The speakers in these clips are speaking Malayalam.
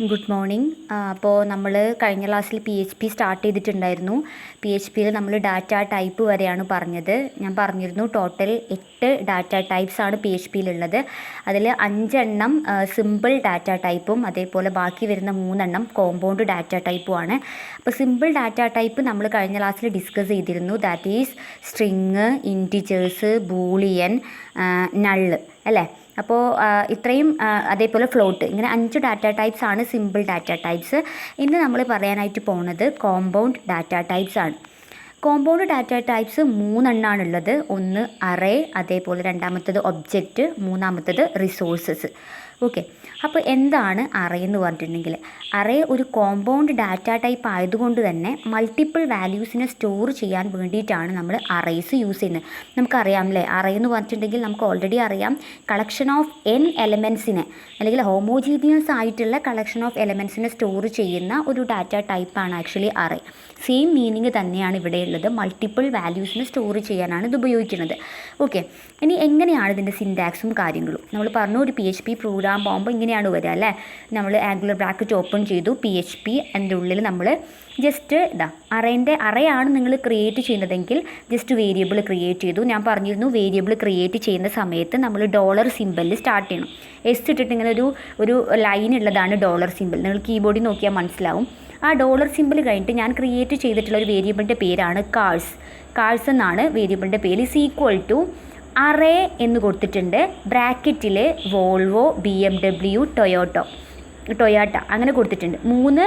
Good morning. അപ്പോൾ നമ്മൾ കഴിഞ്ഞ ക്ലാസ്സിൽ PHP സ്റ്റാർട്ട് ചെയ്തിട്ടുണ്ടായിരുന്നു. PHPയിൽ നമ്മൾ ഡാറ്റ ടൈപ്പ് വരെയാണ് പറഞ്ഞത്. ഞാൻ പറഞ്ഞിരുന്നു ടോട്ടൽ 8 ഡാറ്റ ടൈപ്സ് ആണ് PHPയിലുള്ളത്. അതിൽ 5 എണ്ണം സിമ്പിൾ ഡാറ്റ ടൈപ്പും അതേപോലെ ബാക്കി വരുന്ന 3 എണ്ണം കോമ്പൗണ്ട് ഡാറ്റ ടൈപ്പുമാണ്. അപ്പോൾ സിമ്പിൾ ഡാറ്റ ടൈപ്പ് നമ്മൾ കഴിഞ്ഞ ക്ലാസ്സിൽ ഡിസ്കസ് ചെയ്തിരുന്നു. That is string, integers, Boolean, നള്ള് അല്ലേ. അപ്പോൾ ഇത്രയും അതേപോലെ ഫ്ലോട്ട്, ഇങ്ങനെ 5 ഡാറ്റ ടൈപ്സ് ആണ് സിമ്പിൾ ഡാറ്റ ടൈപ്സ്. ഇന്ന് നമ്മൾ പറയാനായിട്ട് പോകുന്നത് കോമ്പൗണ്ട് ഡാറ്റ ടൈപ്സ് ആണ്. Compound data types 3 എണ്ണാണുള്ളത്. ഒന്ന് അറേ, അതേപോലെ രണ്ടാമത്തത് ഒബ്ജക്റ്റ്, മൂന്നാമത്തത് റിസോഴ്സസ്. ഓക്കെ, അപ്പോൾ എന്താണ് അറേ എന്ന് പറഞ്ഞിട്ടുണ്ടെങ്കിൽ, അറേ ഒരു കോമ്പൗണ്ട് ഡാറ്റ ടൈപ്പ് ആയതുകൊണ്ട് തന്നെ മൾട്ടിപ്പിൾ വാല്യൂസിനെ സ്റ്റോർ ചെയ്യാൻ വേണ്ടിയിട്ടാണ് നമ്മൾ അറേസ് യൂസ് ചെയ്യുന്നത്. നമുക്കറിയാം അല്ലേ, അറേ എന്ന് പറഞ്ഞിട്ടുണ്ടെങ്കിൽ നമുക്ക് ഓൾറെഡി അറിയാം, കളക്ഷൻ ഓഫ് n എലമെൻസിനെ അല്ലെങ്കിൽ ഹോമോജീനിയസ് ആയിട്ടുള്ള കളക്ഷൻ ഓഫ് എലമെൻസിനെ സ്റ്റോർ ചെയ്യുന്ന ഒരു ഡാറ്റ ടൈപ്പാണ് ആക്ച്വലി അറേ. സെയിം മീനിങ് തന്നെയാണ് ഇവിടെ ഉള്ളത്. മൾട്ടിപ്പിൾ വാല്യൂസിനെ സ്റ്റോർ ചെയ്യാനാണ് ഇത് ഉപയോഗിക്കുന്നത്. ഓക്കെ, ഇനി എങ്ങനെയാണ് ഇതിൻ്റെ സിൻടാക്സും കാര്യങ്ങളും നമ്മൾ പറഞ്ഞു. ഒരു PHP പ്രോഗ്രാം പോകുമ്പോൾ ഇങ്ങനെയാണ് വരിക അല്ലേ. നമ്മൾ ആംഗുലർ ബ്രാക്കറ്റ് ഓപ്പൺ ചെയ്തു, PHP, അതിൻ്റെ ഉള്ളിൽ നമ്മൾ ജസ്റ്റ് അറേയാണ് നിങ്ങൾ ക്രിയേറ്റ് ചെയ്യുന്നതെങ്കിൽ ജസ്റ്റ് വേരിയബിൾ ക്രിയേറ്റ് ചെയ്തു. ഞാൻ പറഞ്ഞിരുന്നു വേരിയബിൾ ക്രിയേറ്റ് ചെയ്യുന്ന സമയത്ത് നമ്മൾ ഡോളർ സിമ്പലിൽ സ്റ്റാർട്ട് ചെയ്യണം. എസ് ഇട്ടിട്ട് ഇങ്ങനെ ഒരു ലൈൻ ഉള്ളതാണ് ഡോളർ സിമ്പിൾ. നിങ്ങൾ കീബോർഡിൽ നോക്കിയാൽ മനസ്സിലാവും. ആ ഡോളർ സിമ്പിൾ കഴിഞ്ഞിട്ട് ഞാൻ ക്രിയേറ്റ് ചെയ്തിട്ടുള്ള ഒരു വേരിയബിളിൻ്റെ പേരാണ് കാഴ്സ് എന്നാണ് വേരിയബിളിൻ്റെ പേര്. ഈസ് ഈക്വൽ ടു അറേ എന്ന് കൊടുത്തിട്ടുണ്ട്. ബ്രാക്കറ്റിൽ വോൾവോ, BMW, ടൊയോട്ട അങ്ങനെ കൊടുത്തിട്ടുണ്ട്. 3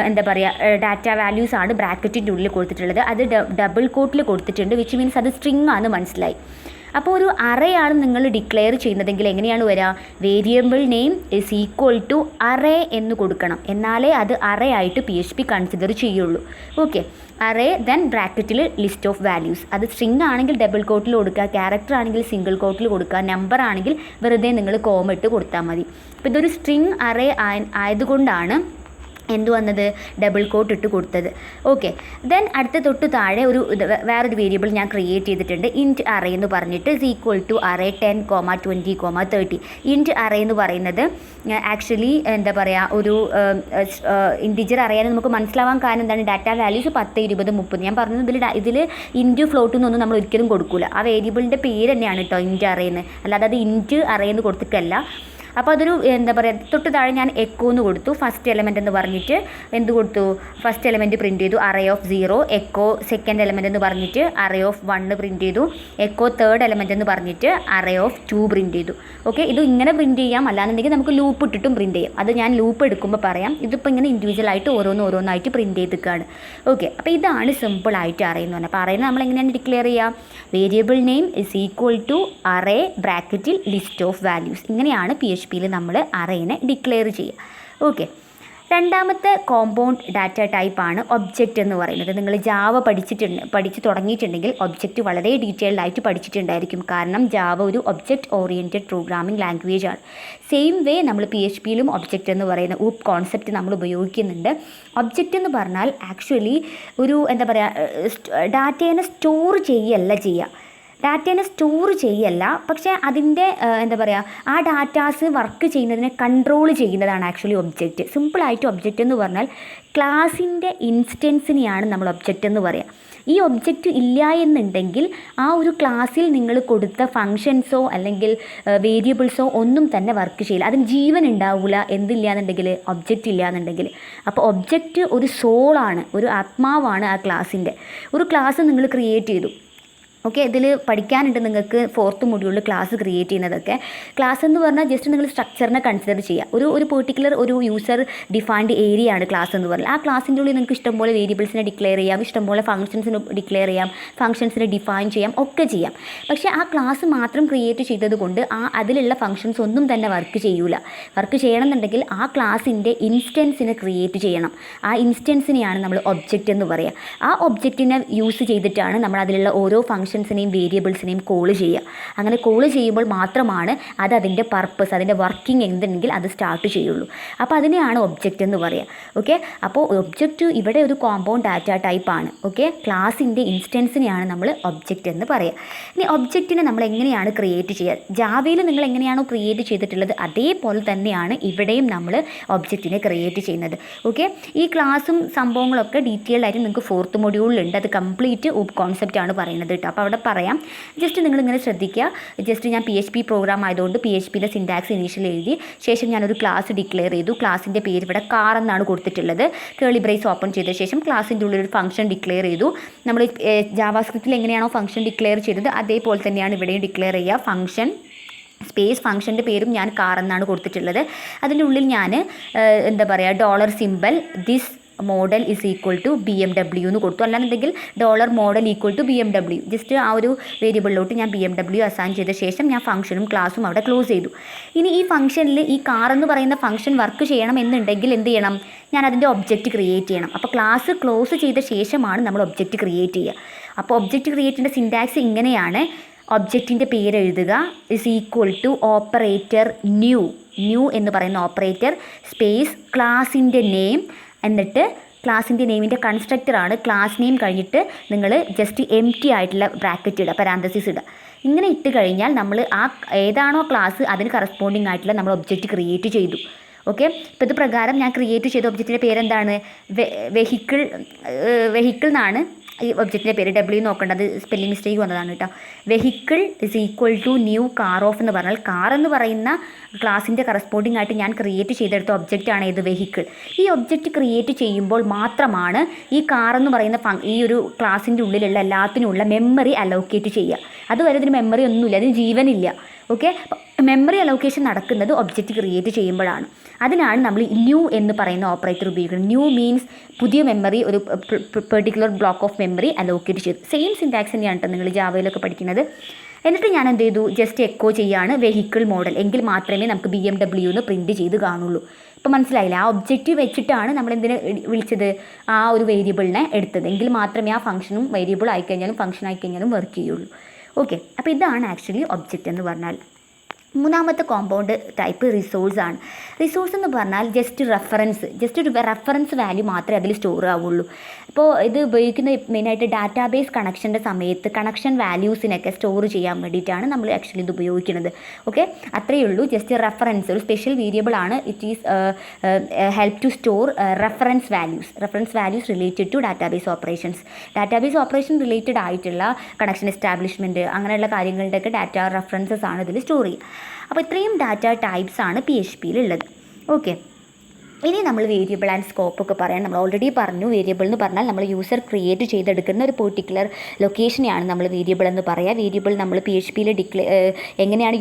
എന്താ പറയുക ഡാറ്റ വാല്യൂസ് ആണ് ബ്രാക്കറ്റിൻ്റെ ഉള്ളിൽ കൊടുത്തിട്ടുള്ളത്. അത് ഡബിൾ കോട്ടിൽ കൊടുത്തിട്ടുണ്ട്, വിച്ച് മീൻസ് അത് സ്ട്രിങ് ആണ്, മനസ്സിലായി. അപ്പോൾ ഒരു അറേയാണ് നിങ്ങൾ ഡിക്ലെയർ ചെയ്യുന്നതെങ്കിൽ എങ്ങനെയാണ് വരിക? Variable name is equal to array എന്ന് കൊടുക്കണം, എന്നാലേ അത് അറേ ആയിട്ട് PHP കൺസിഡർ ചെയ്യുള്ളൂ. ഓക്കെ, അറേ ദെൻ ബ്രാക്കറ്റിൽ ലിസ്റ്റ് ഓഫ് വാല്യൂസ്. അത് സ്ട്രിങ് ആണെങ്കിൽ ഡബിൾ കോട്ടിൽ കൊടുക്കുക, ക്യാരക്ടർ ആണെങ്കിൽ സിംഗിൾ കോട്ടിൽ കൊടുക്കുക, നമ്പർ ആണെങ്കിൽ വെറുതെ നിങ്ങൾ കോമ ഇട്ട് കൊടുത്താൽ മതി. അപ്പോൾ ഇതൊരു സ്ട്രിങ് അറേ ആയതുകൊണ്ടാണ് എന്ത് വന്നത്? ഡബിൾ കോട്ട് ഇട്ട് കൊടുത്തത്. ഓക്കെ, ദെൻ അടുത്ത തൊട്ട് താഴെ വേറൊരു വേരിയബിൾ ഞാൻ ക്രിയേറ്റ് ചെയ്തിട്ടുണ്ട്. ഇൻറ്റ് അറേ എന്ന് പറഞ്ഞിട്ട് is equal to array 10, 20, 30. Int array എന്ന് പറയുന്നത് ആക്ച്വലി എന്താ പറയുക, ഒരു ഇൻറ്റിജർ അറിയാൻ നമുക്ക് മനസ്സിലാവാൻ കാരണം എന്താണ്? Data values 10, 20, 30. ഞാൻ പറഞ്ഞത് ഇതിൽ ഇൻറ്റ് ഫ്ലോട്ട് എന്നൊന്നും നമ്മൾ ഒരിക്കലും കൊടുക്കില്ല. ആ വേരിയബിളിൻ്റെ പേര് തന്നെയാണ് കേട്ടോ ഇൻറ്റ് അറേന്ന്, അല്ലാതെ അത് ഇൻറ്റ് അറേന്ന് കൊടുത്തിട്ടല്ല. അപ്പോൾ അതൊരു എന്താ പറയുക, തൊട്ട് താഴെ ഞാൻ എക്കോ എന്ന് കൊടുത്തു. ഫസ്റ്റ് എലമെൻ്റ് എന്ന് പറഞ്ഞിട്ട് എന്ത് കൊടുത്തു? ഫസ്റ്റ് എലമെൻറ്റ് പ്രിൻറ്റ് ചെയ്തു, array of 0. Echo second element എന്ന് പറഞ്ഞിട്ട് അറേ ഓഫ് 1 പ്രിൻറ്റ് ചെയ്തു. എക്കോ തേർഡ് എലമെൻ്റ് എന്ന് പറഞ്ഞിട്ട് അറേ ഓഫ് 2 പ്രിൻറ്റ് ചെയ്തു. ഓക്കെ, ഇത് ഇങ്ങനെ പ്രിൻറ്റ് ചെയ്യാം, അല്ലാന്നുണ്ടെങ്കിൽ നമുക്ക് ലൂപ്പ് ഇട്ടിട്ടും പ്രിൻറ്റ് ചെയ്യാം. അത് ഞാൻ ലൂപ്പ് എടുക്കുമ്പോൾ പറയാം. ഇതിപ്പോൾ ഇങ്ങനെ ഇൻഡിവിജ്വലായിട്ട് ഓരോന്നായിട്ട് പ്രിൻറ്റ് ചെയ്തിരിക്കുകയാണ്. ഓക്കെ, അപ്പോൾ ഇതാണ് സിമ്പിളായിട്ട് അറേ എന്ന് പറഞ്ഞാൽ. അപ്പോൾ അറേനെ നമ്മൾ എങ്ങനെയാണ് ഡിക്ലെയർ ചെയ്യുക? Variable name is equal to array ബ്രാക്കറ്റിൽ ലിസ്റ്റ് ഓഫ് വാല്യൂസ്. ഇങ്ങനെയാണ് PHPയിൽ നമ്മൾ അറേനെ ഡിക്ലെയർ ചെയ്യുക. ഓക്കെ, രണ്ടാമത്തെ കോമ്പൗണ്ട് ഡാറ്റ ടൈപ്പാണ് ഒബ്ജക്റ്റ് എന്ന് പറയുന്നത്. നിങ്ങൾ ജാവ പഠിച്ച് തുടങ്ങിയിട്ടുണ്ടെങ്കിൽ ഒബ്ജക്റ്റ് വളരെ ഡീറ്റെയിൽഡ് ആയിട്ട് പഠിച്ചിട്ടുണ്ടായിരിക്കും. കാരണം ജാവ ഒരു ഒബ്ജക്റ്റ് ഓറിയൻറ്റഡ് പ്രോഗ്രാമിംഗ് ലാംഗ്വേജ് ആണ്. സെയിം വേ നമ്മൾ PHPയിലും ഒബ്ജക്റ്റ് എന്ന് പറയുന്ന കോൺസെപ്റ്റ് നമ്മൾ ഉപയോഗിക്കുന്നുണ്ട്. ഒബ്ജക്റ്റ് എന്ന് പറഞ്ഞാൽ ആക്ച്വലി ഒരു എന്താ പറയുക, ഡാറ്റേനെ സ്റ്റോർ ചെയ്യല്ല, പക്ഷേ അതിൻ്റെ എന്താ പറയുക, ആ ഡാറ്റാസ് വർക്ക് ചെയ്യുന്നതിനെ കൺട്രോൾ ചെയ്യുന്നതാണ് ആക്ച്വലി ഒബ്ജക്റ്റ്. സിമ്പിളായിട്ട് ഒബ്ജക്റ്റ് എന്ന് പറഞ്ഞാൽ ക്ലാസിൻ്റെ ഇൻസ്റ്റൻസിനെയാണ് നമ്മൾ ഒബ്ജക്റ്റ് എന്ന് പറയുക. ഈ ഒബ്ജക്റ്റ് ഇല്ല എന്നുണ്ടെങ്കിൽ ആ ഒരു ക്ലാസ്സിൽ നിങ്ങൾ കൊടുത്ത ഫങ്ഷൻസോ അല്ലെങ്കിൽ വേരിയബിൾസോ ഒന്നും തന്നെ വർക്ക് ചെയ്യില്ല, അതിന് ജീവൻ ഉണ്ടാവില്ല. എന്തില്ല എന്നുണ്ടെങ്കിൽ? ഒബ്ജക്റ്റ് ഇല്ല എന്നുണ്ടെങ്കിൽ. അപ്പോൾ ഒബ്ജക്റ്റ് ഒരു സോളാണ്, ഒരു ആത്മാവാണ് ആ ക്ലാസ്സിൻ്റെ. ഒരു ക്ലാസ് നിങ്ങൾ ക്രിയേറ്റ് ചെയ്തു. ഓക്കെ, ഇതിൽ പഠിക്കാനുണ്ട് നിങ്ങൾക്ക് 4th മൊഡ്യൂളിൽ ക്ലാസ് ക്രിയേറ്റ് ചെയ്യുന്നതൊക്കെ. ക്ലാസ് എന്ന് പറഞ്ഞാൽ ജസ്റ്റ് നിങ്ങൾ സ്ട്രക്ചറിനെ കൺസിഡർ ചെയ്യുക. ഒരു പെർട്ടിക്കുലർ ഒരു യൂസർ ഡിഫൈൻഡ് ഏരിയ ആണ് ക്ലാസ് എന്ന് പറഞ്ഞാൽ. ആ ക്ലാസ്സിൻ്റെ ഉള്ളിൽ നിങ്ങൾക്ക് ഇഷ്ടംപോലെ വേരിയബിൾസിനെ ഡിക്ലെയർ ചെയ്യാം, ഇഷ്ടംപോലെ ഫംഗ്ഷൻസിനെ ഡിക്ലെയർ ചെയ്യാം, ഫംഗ്ഷൻസിനെ ഡിഫൈൻ ചെയ്യാം, ഒക്കെ ചെയ്യാം. പക്ഷേ ആ ക്ലാസ് മാത്രം ക്രിയേറ്റ് ചെയ്തത് കൊണ്ട് അതിലുള്ള ഫംഗ്ഷൻസ് ഒന്നും തന്നെ വർക്ക് ചെയ്യൂല. വർക്ക് ചെയ്യണമെന്നുണ്ടെങ്കിൽ ആ ക്ലാസ്സിൻ്റെ ഇൻസ്റ്റൻസിനെ ക്രിയേറ്റ് ചെയ്യണം. ആ ഇൻസ്റ്റൻസിനെയാണ് നമ്മൾ ഒബ്ജക്റ്റ് എന്ന് പറയുക. ആ ഒബ്ജക്റ്റിനെ യൂസ് ചെയ്തിട്ടാണ് നമ്മൾ അതിലുള്ള ഓരോ ഫംഗ്ഷൻ ഫംഗ്ഷൻസിനെയും വേരിയബിൾസിനെയും കോൾ ചെയ്യുക. അങ്ങനെ കോൾ ചെയ്യുമ്പോൾ മാത്രമാണ് അത് അതിൻ്റെ പർപ്പസ്, അതിൻ്റെ വർക്കിംഗ് എന്തുണ്ടെങ്കിൽ അത് സ്റ്റാർട്ട് ചെയ്യുള്ളൂ. അപ്പോൾ അതിനെയാണ് ഒബ്ജക്റ്റ് എന്ന് പറയുക. ഓക്കെ, അപ്പോൾ ഒബ്ജക്റ്റ് ഇവിടെ ഒരു കോമ്പൗണ്ട് ഡാറ്റ ടൈപ്പാണ്. ഓക്കെ, ക്ലാസിൻ്റെ ഇൻസ്റ്റൻസിനെയാണ് നമ്മൾ ഒബ്ജക്റ്റ് എന്ന് പറയുക. ഇനി ഒബ്ജക്റ്റിനെ നമ്മൾ എങ്ങനെയാണ് ക്രിയേറ്റ് ചെയ്യുക? ജാവയിൽ നിങ്ങൾ എങ്ങനെയാണോ ക്രിയേറ്റ് ചെയ്തിട്ടുള്ളത് അതേപോലെ തന്നെയാണ് ഇവിടെയും നമ്മൾ ഒബ്ജക്റ്റിനെ ക്രിയേറ്റ് ചെയ്യുന്നത്. ഓക്കെ, ഈ ക്ലാസ്സും സംഭവങ്ങളൊക്കെ ഡീറ്റെയിൽഡ് ആയിട്ട് നിങ്ങൾക്ക് 4th മൊഡ്യൂളിലുണ്ട്. അത് കംപ്ലീറ്റ് കോൺസെപ്റ്റ് ആണ് പറയുന്നത് കേട്ടോ. അപ്പോൾ അവിടെ പറയാം. ജസ്റ്റ് നിങ്ങളിങ്ങനെ ശ്രദ്ധിക്കുക. ജസ്റ്റ് ഞാൻ PHP പ്രോഗ്രാം ആയതുകൊണ്ട് PHPയുടെ സിൻടാക്സ് ഇനീഷ്യൽ എഴുതി ശേഷം ഞാനൊരു ക്ലാസ് ഡിക്ലെയർ ചെയ്തു. ക്ലാസിൻ്റെ പേര് ഇവിടെ കാർ എന്നാണ് കൊടുത്തിട്ടുള്ളത്. കേളി ബ്രേസ് ഓപ്പൺ ചെയ്ത ശേഷം ക്ലാസിൻ്റെ ഉള്ളിൽ ഒരു ഫംഗ്ഷൻ ഡിക്ലെയർ ചെയ്തു. നമ്മൾ ജാവാസ്ക്രിപ്റ്റിൽ എങ്ങനെയാണോ ഫംഗ്ഷൻ ഡിക്ലെയർ ചെയ്തത് അതേപോലെ തന്നെയാണ് ഇവിടെയും ഡിക്ലെയർ ചെയ്യുക. ഫംഗ്ഷൻ സ്പേസ് ഫംഗ്ഷൻ്റെ പേരും ഞാൻ കാർ എന്നാണ് കൊടുത്തിട്ടുള്ളത്. അതിൻ്റെ ഉള്ളിൽ ഞാൻ എന്താ പറയുക dollar symbol this model is equal to BMW എന്ന് കൊടുത്തു. അല്ലാന്നുണ്ടെങ്കിൽ dollar model equal to BMW. Just ആ ഒരു വേരിയബിളിലോട്ട് ഞാൻ BMW അസൈൻ ചെയ്ത ശേഷം ഞാൻ ഫംഗ്ഷനും ക്ലാസ്സും അവിടെ ക്ലോസ് ചെയ്തു. ഇനി ഈ ഫംഗ്ഷനിൽ ഈ കാർ എന്ന് പറയുന്ന ഫംഗ്ഷൻ വർക്ക് ചെയ്യണം എന്നുണ്ടെങ്കിൽ എന്ത് ചെയ്യണം? ഞാൻ അതിൻ്റെ ഒബ്ജക്റ്റ് ക്രിയേറ്റ് ചെയ്യണം. അപ്പോൾ ക്ലാസ് ക്ലോസ് ചെയ്ത ശേഷമാണ് നമ്മൾ ഒബ്ജക്റ്റ് ക്രിയേറ്റ് ചെയ്യുക. അപ്പോൾ ഒബ്ജക്റ്റ് ക്രിയേറ്റിൻ്റെ സിൻടാക്സ് ഇങ്ങനെയാണ്. ഒബ്ജക്റ്റിൻ്റെ പേര് എഴുതുക is equal to operator new എന്ന് പറയുന്ന ഓപ്പറേറ്റർ സ്പേസ് ക്ലാസിൻ്റെ നെയിം, എന്നിട്ട് ക്ലാസിൻ്റെ നെയിമിൻ്റെ കൺസ്ട്രക്ടറാണ്. ക്ലാസ് നെയിം കഴിഞ്ഞിട്ട് നിങ്ങൾ ജസ്റ്റ് എംപ്റ്റി ആയിട്ടുള്ള ബ്രാക്കറ്റ് ഇടുക, പാരാന്തസിസ് ഇടുക. ഇങ്ങനെ ഇട്ട് കഴിഞ്ഞാൽ നമ്മൾ ആ ഏതാണോ ക്ലാസ് അതിന് കറസ്പോണ്ടിങ് ആയിട്ടുള്ള നമ്മൾ ഒബ്ജക്റ്റ് ക്രിയേറ്റ് ചെയ്തു. ഓക്കെ, ഇപ്പോൾ ഇത് പ്രകാരം ഞാൻ ക്രിയേറ്റ് ചെയ്ത ഒബ്ജക്റ്റിൻ്റെ പേരെന്താണ്? വെഹിക്കിൾ എന്നാണ് ഈ ഒബ്ജക്റ്റിൻ്റെ പേര്. W നോക്കേണ്ടത് സ്പെല്ലിംഗ് മിസ്റ്റേക്ക് വന്നതാണ് കേട്ടോ. Vehicle is equal to new car of എന്ന് പറഞ്ഞാൽ കാർ എന്ന് പറയുന്ന ക്ലാസിൻ്റെ കറസ്പോണ്ടിങ് ആയിട്ട് ഞാൻ ക്രിയേറ്റ് ചെയ്തെടുത്ത ഒബ്ജക്റ്റാണ് ഇത് വെഹിക്കിൾ. ഈ ഒബ്ജക്റ്റ് ക്രിയേറ്റ് ചെയ്യുമ്പോൾ മാത്രമാണ് ഈ കാർ എന്ന് പറയുന്ന ഈ ഒരു ക്ലാസിൻ്റെ ഉള്ളിലുള്ള എല്ലാത്തിനുമുള്ള മെമ്മറി അലോക്കേറ്റ് ചെയ്യുക. അതുവരെ ഇതിന് മെമ്മറി ഒന്നുമില്ല, അതിന് ജീവനില്ല. ഓക്കെ, മെമ്മറി അലോക്കേഷൻ നടക്കുന്നത് ഒബ്ജക്റ്റ് ക്രിയേറ്റ് ചെയ്യുമ്പോഴാണ്. അതിനാണ് നമ്മൾ ന്യൂ എന്ന് പറയുന്ന ഓപ്പറേറ്റർ ഉപയോഗിക്കുന്നത്. ന്യൂ മീൻസ് പുതിയ മെമ്മറി, ഒരു particular block of memory allocate ചെയ്തു. സെയിം സിൻടാക്സ് തന്നെയാണ് കേട്ടോ നിങ്ങൾ ജാവയിലൊക്കെ പഠിക്കുന്നത്. എന്നിട്ട് ഞാൻ എന്ത് ചെയ്തു? ജസ്റ്റ് എക്കോ ചെയ്യാണ് വെഹിക്കിൾ മോഡൽ. എങ്കിൽ മാത്രമേ നമുക്ക് BMW എന്ന് പ്രിൻറ്റ് ചെയ്ത് കാണുള്ളൂ. ഇപ്പോൾ മനസ്സിലായില്ല? ആ ഒബ്ജക്റ്റ് വെച്ചിട്ടാണ് നമ്മൾ എന്തിനെ വിളിച്ചത്? ആ ഒരു വേരിയബിളിനെ എടുത്തത്. എങ്കിൽ മാത്രമേ ആ ഫംഗ്ഷനും വേരിയബിൾ ആയിക്കഴിഞ്ഞാലും ഫംഗ്ഷൻ ആയിക്കഴിഞ്ഞാലും വർക്ക് ചെയ്യുള്ളൂ. ഓക്കെ, അപ്പോൾ ഇതാണ് ആക്ച്വലി ഒബ്ജക്റ്റ് എന്ന് പറഞ്ഞാൽ. മൂന്നാമത്തെ കോമ്പൗണ്ട് ടൈപ്പ് റിസോഴ്സ് ആണ്. റിസോഴ്സ് എന്ന് പറഞ്ഞാൽ ജസ്റ്റ് ഒരു റെഫറൻസ് വാല്യൂ മാത്രമേ അതിൽ സ്റ്റോർ ആവുള്ളൂ. ഇപ്പോൾ ഇത് ഉപയോഗിക്കുന്ന മെയിനായിട്ട് ഡാറ്റാബേസ് കണക്ഷൻ്റെ സമയത്ത് കണക്ഷൻ വാല്യൂസിനൊക്കെ സ്റ്റോർ ചെയ്യാൻ വേണ്ടിയിട്ടാണ് നമ്മൾ ആക്ച്വലി ഇത് ഉപയോഗിക്കുന്നത്. ഓക്കെ, അത്രയേ ഉള്ളൂ. ജസ്റ്റ് റെഫറൻസ് ഒരു സ്പെഷ്യൽ വേരിയബിൾ ആണ്. It is help to store reference values related to database operation related ആയിട്ടുള്ള കണക്ഷൻ എസ്റ്റാബ്ലിഷ്മെൻറ്റ് അങ്ങനെയുള്ള കാര്യങ്ങളുടെയൊക്കെ ഡാറ്റ റെഫറൻസസ് ആണ് ഇതിൽ സ്റ്റോർ ചെയ്യുക. അപ്പോൾ ഇത്രയും ഡാറ്റ ടൈപ്സ് ആണ് PHPയിലുള്ളത്. ഓക്കെ, ഇനി നമ്മൾ വേരിയബിൾ ആൻഡ് സ്കോപ്പ് ഒക്കെ പറയാൻ നമ്മൾ ഓൾറെഡി പറഞ്ഞു. വേരിയബിൾ എന്ന് പറഞ്ഞാൽ നമ്മൾ യൂസർ ക്രിയേറ്റ് ചെയ്തെടുക്കുന്ന ഒരു പെർട്ടിക്കുലർ ലൊക്കേഷനെയാണ് നമ്മൾ വേരിയബിൾ എന്ന് പറയുക. വേരിയബിൾ നമ്മൾ PHPയിൽ എങ്ങനെയാണ്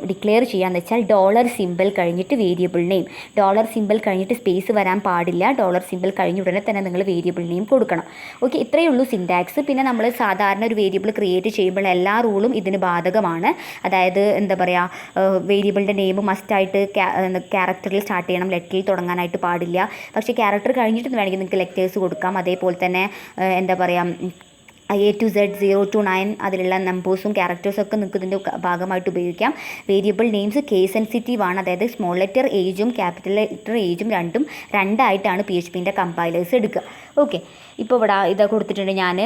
ഡിക്ലെയർ ചെയ്യാന്ന് വെച്ചാൽ ഡോളർ സിമ്പിൾ കഴിഞ്ഞിട്ട് വേരിയബിൾ നെയിം, ഡോളർ സിമ്പിൾ കഴിഞ്ഞിട്ട് സ്പേസ് വരാൻ പാടില്ല. ഡോളർ സിമ്പിൾ കഴിഞ്ഞ ഉടനെ തന്നെ നിങ്ങൾ വേരിയബിൾ നെയിം കൊടുക്കണം. ഓക്കെ, ഇത്രയേ ഉള്ളൂ സിൻടാക്സ്. പിന്നെ നമ്മൾ സാധാരണ ഒരു വേരിയബിൾ ക്രിയേറ്റ് ചെയ്യുമ്പോൾ എല്ലാ റൂളും ഇതിന് ബാധകമാണ്. അതായത് എന്താ പറയുക, വേരിയബിളിൻ്റെ നെയിം മസ്റ്റായിട്ട് ക്യാരക്ടറിൽ സ്റ്റാർട്ട് ചെയ്യണം, ലെറ്ററിൽ തുടങ്ങാനായിട്ട് പാടില്ല. പക്ഷേ ക്യാരക്ടർ കഴിഞ്ഞിട്ട് വേണമെങ്കിൽ നിങ്ങൾക്ക് ലെറ്റേഴ്സ് കൊടുക്കാം. അതേപോലെ തന്നെ എന്താ പറയുക A to Z 0 to 9 അതിലുള്ള നമ്പേഴ്സും ക്യാരക്ടേഴ്സൊക്കെ നിങ്ങൾക്ക് ഇതിൻ്റെ ഭാഗമായിട്ട് ഉപയോഗിക്കാം. വേരിയബിൾ നെയിംസ് കേസ് സെൻസിറ്റീവ് ആണ്. അതായത് സ്മോൾ ലെറ്റർ ഏജും ക്യാപിറ്റൽ ലെറ്റർ ഏജും രണ്ടായിട്ടാണ് PHPൻ്റെ കമ്പൈലേഴ്സ് എടുക്കുക. ഓക്കെ, ഇപ്പോൾ ഇവിടെ ഇത് കൊടുത്തിട്ടുണ്ട്. ഞാൻ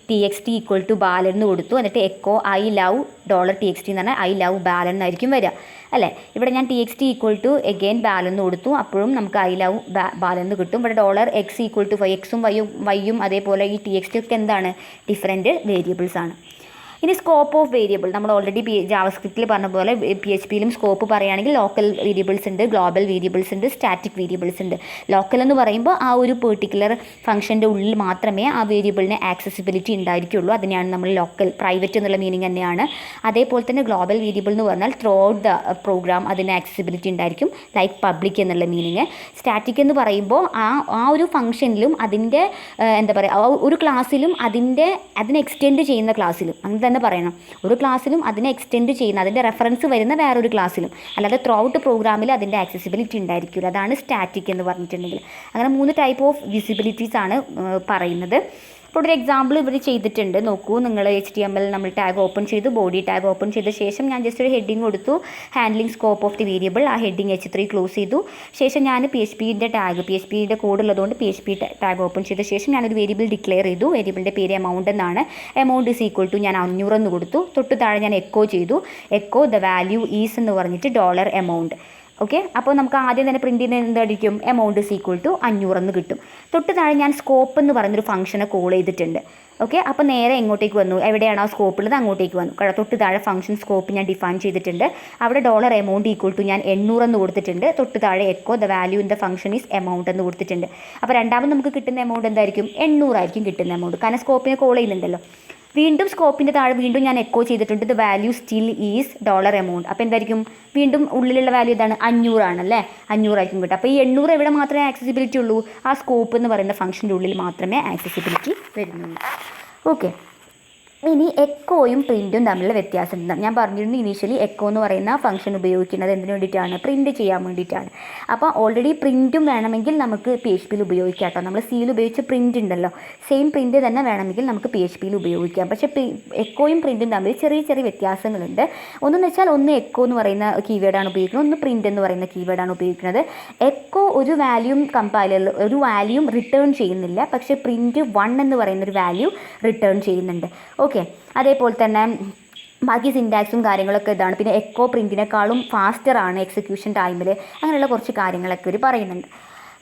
$txt ഈക്വൽ ടു ബാലൻ എന്ന് കൊടുത്തു. എന്നിട്ട് എക്കോ I love $txt എന്ന് പറഞ്ഞാൽ I love ബാലൻ എന്നായിരിക്കും വരിക അല്ലേ. ഇവിടെ ഞാൻ TXT ഈക്വൽ ടു എഗെയിൻ ബാലൻ എന്ന് കൊടുത്തു. അപ്പോഴും നമുക്ക് I love ബാലൻ എന്ന് കിട്ടും. ഇവിടെ $x ഈക്വൽ ടു എക്സും വൈയും അതേപോലെ ഈ TXT ഒക്കെ എന്താണ്? ഡിഫറെൻറ്റ് വേരിയബിൾസ് ആണ്. ഇനി സ്കോപ്പ് ഓഫ് വേരിയബിൾ നമ്മൾ ഓൾറെഡി ജാവാസ്ക്രിപ്റ്റിൽ പറഞ്ഞ പോലെ PHPയിലും സ്കോപ്പ് പറയുകയാണെങ്കിൽ ലോക്കൽ വേരിയബിൾസ് ഉണ്ട്, ഗ്ലോബൽ വേരിയബിൾസ് ഉണ്ട്, സ്റ്റാറ്റിക് വേരിയബിൾസ് ഉണ്ട്. ലോക്കൽ എന്ന് പറയുമ്പോൾ ആ ഒരു പെർട്ടിക്കുലർ ഫംഗ്ഷൻ്റെ ഉള്ളിൽ മാത്രമേ ആ വേരിയബിളിന് ആക്സസിബിലിറ്റി ഉണ്ടായിരിക്കുള്ളൂ. അതിനെയാണ് നമ്മൾ ലോക്കൽ, പ്രൈവറ്റ് എന്നുള്ള മീനിങ് തന്നെയാണ്. അതേപോലെ തന്നെ ഗ്ലോബൽ വേരിയബിൾ എന്ന് പറഞ്ഞാൽ ത്രൂ ഔട്ട് ദ പ്രോഗ്രാം അതിന് ആക്സസിബിലിറ്റി ഉണ്ടായിരിക്കും, ലൈക്ക് പബ്ലിക് എന്നുള്ള മീനിങ്. സ്റ്റാറ്റിക് എന്ന് പറയുമ്പോൾ ആ ഒരു ഫംഗ്ഷനിലും അതിൻ്റെ എന്താ പറയുക ഒരു ക്ലാസ്സിലും അതിനെ എക്സ്റ്റെൻഡ് ചെയ്യുന്ന ക്ലാസ്സിലും അങ്ങനെ തന്നെ പറയണം. ഒരു ക്ലാസ്സിലും അതിനെ എക്സ്റ്റെൻഡ് ചെയ്യുന്ന അതിൻ്റെ റെഫറൻസ് വരുന്ന വേറൊരു ക്ലാസ്സിലും, അല്ലാതെ ത്രൂ ഔട്ട് പ്രോഗ്രാമിൽ അതിൻ്റെ ആക്സസിബിലിറ്റി ഉണ്ടായിരിക്കില്ല. അതാണ് സ്റ്റാറ്റിക് എന്ന് പറഞ്ഞിട്ടുണ്ടെങ്കിൽ. അങ്ങനെ 3 ടൈപ്പ് ഓഫ് വിസിബിലിറ്റീസ് ആണ് പറയുന്നത്. അപ്പോൾ ഒരു എക്സാമ്പിൾ ഇവിടെ ചെയ്തിട്ടുണ്ട്, നോക്കൂ നിങ്ങൾ. HTML നമ്മൾ ടാഗ് ഓപ്പൺ ചെയ്തു, ബോഡി ടാഗ് ഓപ്പൺ ചെയ്ത ശേഷം ഞാൻ ജസ്റ്റ് ഒരു ഹെഡിങ് കൊടുത്തു, handling scope of the variable. ആ ഹെഡിങ് H3 ക്ലോസ് ചെയ്തു. ശേഷം ഞാൻ PHPയുടെ കോഡ് ഉള്ളതുകൊണ്ട് PHP ടാഗ് ഓപ്പൺ ചെയ്ത ശേഷം ഞാനൊരു വേരിയബിൾ ഡിക്ലെയർ ചെയ്തു. വേരിയബിളിൻ്റെ പേര് എമൗണ്ട് എന്നാണ്. എമൗണ്ട് ഈസ് ഈക്വൽ ടു ഞാൻ 500 എന്ന് കൊടുത്തു. തൊട്ട് താഴെ ഞാൻ എക്കോ ചെയ്തു, എക്കോ ദ വാല്യൂ ഈസ് എന്ന് പറഞ്ഞിട്ട് $amount. ഓക്കെ, അപ്പോൾ നമുക്ക് ആദ്യം തന്നെ പ്രിൻറ്റ് ചെയ്യുന്നത് എന്തായിരിക്കും? എമൗണ്ട് ഈസ് ഈക്വൽ ടു 500 എന്ന് കിട്ടും. തൊട്ട് താഴെ ഞാൻ സ്കോപ്പ് എന്ന് പറയുന്നൊരു ഫംഗ്ഷനെ കോൾ ചെയ്തിട്ടുണ്ട്. ഓക്കെ, അപ്പോൾ നേരെ എങ്ങോട്ടേക്ക് വന്നു? എവിടെയാണോ ആ സ്കോപ്പ് ഉള്ളത് അങ്ങോട്ടേക്ക് വന്നു. തൊട്ട് താഴെ ഫംഗ്ഷൻ സ്കോപ്പ് ഞാൻ ഡിഫൈൻ ചെയ്തിട്ടുണ്ട്. അവിടെ $amount ഈക്വൽ ടു ഞാൻ 800 എന്ന് കൊടുത്തിട്ടുണ്ട്. തൊട്ട് താഴെ echo the value in the function is amount എന്ന് കൊടുത്തിട്ടുണ്ട്. അപ്പോൾ രണ്ടാമത് നമുക്ക് കിട്ടുന്ന എമൗണ്ട് എന്തായിരിക്കും? 800 ആയിരിക്കും കിട്ടുന്ന എമൗണ്ട്, കാരണം സ്കോപ്പിനെ കോൾ ചെയ്യുന്നുണ്ടല്ലോ. വീണ്ടും സ്കോപ്പിൻ്റെ താഴെ വീണ്ടും ഞാൻ എക്കോ ചെയ്തിട്ടുണ്ട്, the value still is $amount. അപ്പോൾ എന്തായിരിക്കും? വീണ്ടും ഉള്ളിലുള്ള വാല്യൂ ഇതാണ്, 500 ആണല്ലേ, 500 ആയിരിക്കും കിട്ടുക. അപ്പോൾ ഈ 800 എവിടെ മാത്രമേ ആക്സസിബിലിറ്റി ഉള്ളൂ? ആ സ്കോപ്പ് എന്ന് പറയുന്ന ഫംഗ്ഷൻ്റെ ഉള്ളിൽ മാത്രമേ ആക്സസിബിലിറ്റി വരുന്നുള്ളൂ. ഓക്കെ, ഇനി എക്കോയും പ്രിൻറ്റും തമ്മിലുള്ള വ്യത്യാസം എന്താ? ഞാൻ പറഞ്ഞിരുന്നു ഇനീഷ്യലി എക്കോ എന്ന് പറയുന്ന ഫംഗ്ഷൻ ഉപയോഗിക്കുന്നത് എന്തിനു വേണ്ടിയിട്ടാണ്? പ്രിൻറ്റ് ചെയ്യാൻ വേണ്ടിയിട്ടാണ്. അപ്പോൾ ഓൾറെഡി പ്രിൻറ്റും വേണമെങ്കിൽ നമുക്ക് PHPയിൽ ഉപയോഗിക്കാം കേട്ടോ. നമ്മൾ സിയിൽ ഉപയോഗിച്ച് പ്രിൻറ്റ് ഉണ്ടല്ലോ, സെയിം പ്രിൻറ്റ് തന്നെ വേണമെങ്കിൽ നമുക്ക് PHPയിൽ ഉപയോഗിക്കാം. പക്ഷേ എക്കോയും പ്രിൻറ്റും തമ്മിൽ ചെറിയ ചെറിയ വ്യത്യാസങ്ങളുണ്ട്. ഒന്നെന്ന് വെച്ചാൽ ഒന്ന് എക്കോ എന്ന് പറയുന്ന കീവേഡാണ് ഉപയോഗിക്കുന്നത്, ഒന്ന് പ്രിൻറ്റ് എന്ന് പറയുന്ന കീവേഡാണ് ഉപയോഗിക്കുന്നത്. എക്കോ ഒരു വാല്യൂം റിട്ടേൺ ചെയ്യുന്നില്ല, പക്ഷേ പ്രിൻറ്റ് 1 എന്ന് പറയുന്നൊരു വാല്യൂ റിട്ടേൺ ചെയ്യുന്നുണ്ട്. ഓക്കെ, അതേപോലെ തന്നെ ബാക്കി സിൻറ്റാക്സും കാര്യങ്ങളൊക്കെ ഇതാണ്. പിന്നെ എക്കോ പ്രിൻറ്റിനേക്കാളും ഫാസ്റ്ററാണ് എക്സിക്യൂഷൻ ടൈമിൽ. അങ്ങനെയുള്ള കുറച്ച് കാര്യങ്ങളൊക്കെ ഇവർ പറയുന്നുണ്ട്.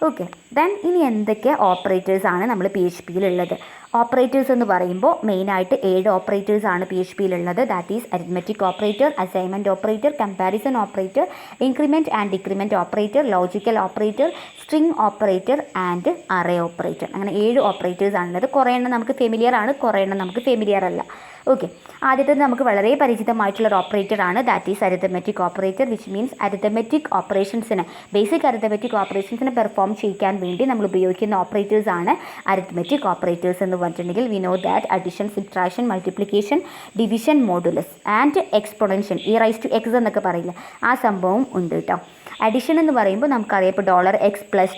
ഓക്കെ, ദെൻ ഇനി എന്തൊക്കെ ഓപ്പറേറ്റേഴ്സാണ് നമ്മൾ PHPയിലുള്ളത്? ഓപ്പറേറ്റേഴ്സ് എന്ന് പറയുമ്പോൾ മെയിനായിട്ട് 7 ഓപ്പറേറ്റേഴ്സാണ് PHPയിലുള്ളത്. That is arithmetic operator, assignment operator, comparison operator, increment and decrement operator, logical operator, string operator and array operator. അങ്ങനെ 7 ഓപ്പറേറ്റേഴ്സാണുള്ളത്. കുറേ എണ്ണം നമുക്ക് ഫെമിലിയർ ആണ്, കുറേ എണ്ണം നമുക്ക് ഫെമിലിയർ അല്ല. ഓക്കെ, ആദ്യത്തേത് നമുക്ക് വളരെ പരിചിതമായിട്ടുള്ളൊരു ഓപ്പറേറ്ററാണ്, that is arithmetic operator, which means arithmetic ഓപ്പറേഷൻസിന്, ബേസിക് അരിത്മെറ്റിക് ഓപ്പറേഷൻസിന് പെർഫോം ചെയ്യിക്കാൻ വേണ്ടി നമ്മൾ ഉപയോഗിക്കുന്ന ഓപ്പറേറ്റേഴ്സാണ് അരിത്മെറ്റിക് ഓപ്പറേറ്റേഴ്സ് എന്ന് പറഞ്ഞിട്ടുണ്ടെങ്കിൽ we know that addition, subtraction, multiplication, division, modulus and exponential, e⁻x എന്നൊക്കെ പറയില്ല, ആ സംഭവം ഉണ്ട് കേട്ടോ. അഡിഷൻ എന്ന് പറയുമ്പോൾ നമുക്കറിയാം, ഇപ്പോൾ $x പ്ലസ്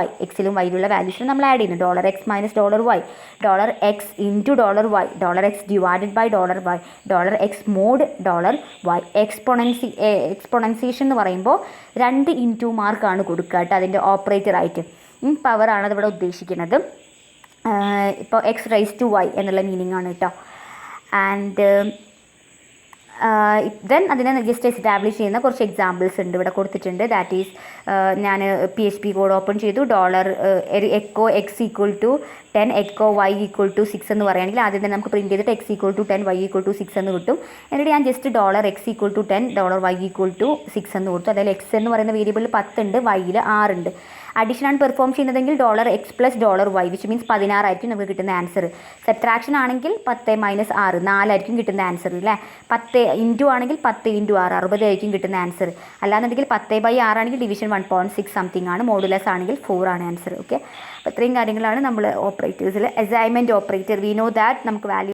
$y, എക്സിലും വൈയിലുള്ള വാല്യൂസിന് നമ്മൾ ആഡ് ചെയ്യുന്നു. $x minus $y, $x into $y, $x divided by $y, $x mod $y. Exponentiation എന്ന് പറയുമ്പോൾ 2 ഇൻറ്റു മാർക്കാണ് കൊടുക്കുക കേട്ടോ, അതിൻ്റെ ഓപ്പറേറ്ററായിട്ട്. പവറാണ് അതിവിടെ ഉദ്ദേശിക്കുന്നത്. ഇപ്പോൾ x⁻y എന്നുള്ള മീനിങ് ആണ് കേട്ടോ. ആൻഡ് ദെൻ അതിനെ ജസ്റ്റ് എസ്റ്റാബ്ലിഷ് ചെയ്യുന്ന കുറച്ച് എക്സാമ്പിൾസ് ഉണ്ട് ഇവിടെ കൊടുത്തിട്ടുണ്ട്. ദാറ്റ് ഈസ്, ഞാൻ PHP കോഡ് ഓപ്പൺ ചെയ്തു. Echo x equal to 10, echo y equal to 6 എന്ന് പറയുകയാണെങ്കിൽ ആദ്യം തന്നെ നമുക്ക് പ്രിൻറ്റ് ചെയ്തിട്ട് x equal to 10, y equal to 6 എന്ന് കിട്ടും. എന്നിട്ട് ഞാൻ just $x equal to 10, $y equal to 6 എന്ന് കൊടുത്തു. അതായത് x എന്ന് പറയുന്ന വേരിയബിളിൽ 10 ഉണ്ട്, y-ൽ 6 ഉണ്ട്. അഡീഷനാണ് പെർഫോം ചെയ്യുന്നതെങ്കിൽ $x plus $y, which means 16 ആയിരിക്കും നമുക്ക് കിട്ടുന്ന ആൻസർ. സബ്ട്രാക്ഷൻ ആണെങ്കിൽ 10 മൈനസ് 6, 4 ആയിരിക്കും കിട്ടുന്ന ആൻസർ അല്ലേ. 10 ഇൻറ്റു ആണെങ്കിൽ 10 ഇൻറ്റു 6, 60 ആയിരിക്കും കിട്ടുന്ന ആൻസർ. അല്ലാന്നുണ്ടെങ്കിൽ 10/6 ആണെങ്കിൽ ഡിവിഷൻ 1.6 സംതിങ് ആണ്, മോഡുലസ് ആണെങ്കിൽ 4 ആണ് ആൻസർ. ഓക്കെ, അപ്പോൾ ഇത്രയും കാര്യങ്ങളാണ് നമ്മൾ ഓപ്പറേറ്റേഴ്സിൽ. Assignment operator, we know that നമുക്ക് വാല്യൂ